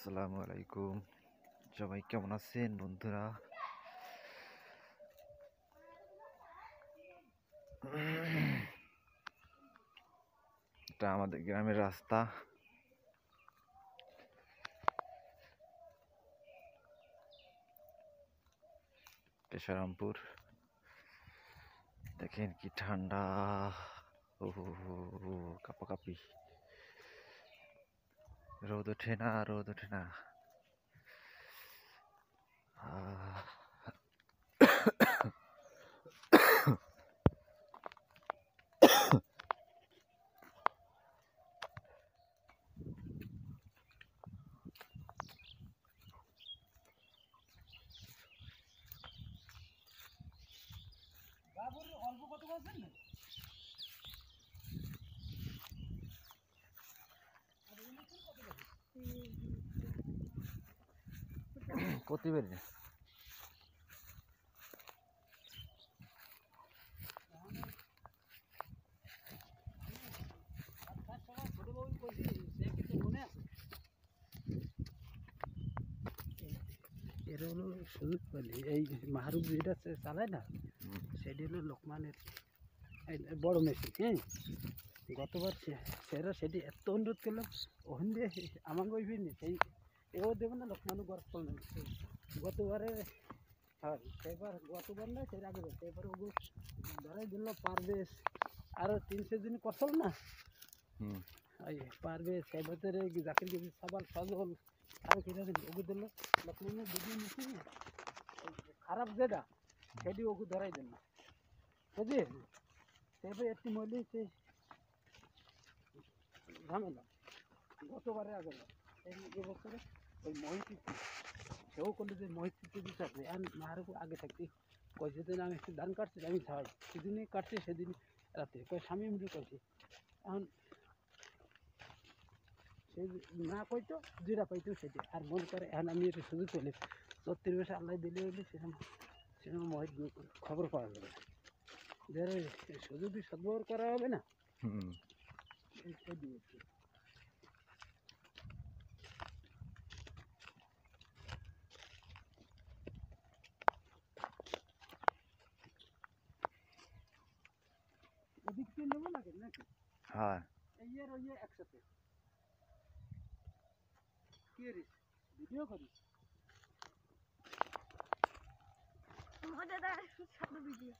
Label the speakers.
Speaker 1: আসসালামু আলাইকুম। সবাই কেমন আছেন বন্ধুরা? এটা আমাদের গ্রামের রাস্তা। কেশারামপুর। দেখেন কি ঠান্ডা। ও কাঁপাকাঁপি। রোদ ওঠে না, রোদ ওঠে না। কত বেড়ে
Speaker 2: এর হলো সুযোগ পেলে এই মাহরুব যেটা চালায় না, সেটি হলো লোকমানের বড় মেশিন। হ্যাঁ, গতবার সেরা সেটি এত অনুরোধ করলাম, ওখান দিয়ে আমাকে ওই সেই এও দেবে না, লোকমানও গরজ করলেন গতবারে। হ্যাঁ, সেবার গতবার না, সের আগে সেবার ওগুলো ধরাই দিল পারবেশ আরও 300 দিন কষল না। ওই পারবেশ সেবাতের জাকির গেছি সবার সজল আরও কিনা দিন ওগুলো দিল লোকমানের দুদিন মিশি খারাপ যেটা সেটি ওকে ধরাই দিল না, বুঝলি? সেবার একটি মহিলা সেই ঝামেলা গতবারে আগে এই এবছরে ওই মহিতি সেও করলে যে মহিতি দিতে আসবে আর মার আগে থাকতে কই যেদিন আমি একটু ধান কাটছি আমি ছাড়াই সেদিনই কাটছি, সেদিন রাতে কই স্বামী মিলে করছি। এখন সে না কইতো যেটা পাইতো সেটি আর মনে করে এখন আমি এটা সুযোগ পেলে 34 বছর আল্লাহ দিলে হইলে সেরকম সেরকম মহিত খবর পাওয়া যাবে, যে সুযোগই সদ্ব্যবহার করা হবে না। দিয়েছি এদিক থেকে নেবো লাগে নাকি?
Speaker 1: হ্যাঁ,
Speaker 2: এই আর ওই একসাথে কি করিস, ভিডিও করিস?
Speaker 3: মজাদার সাথে ভিডিও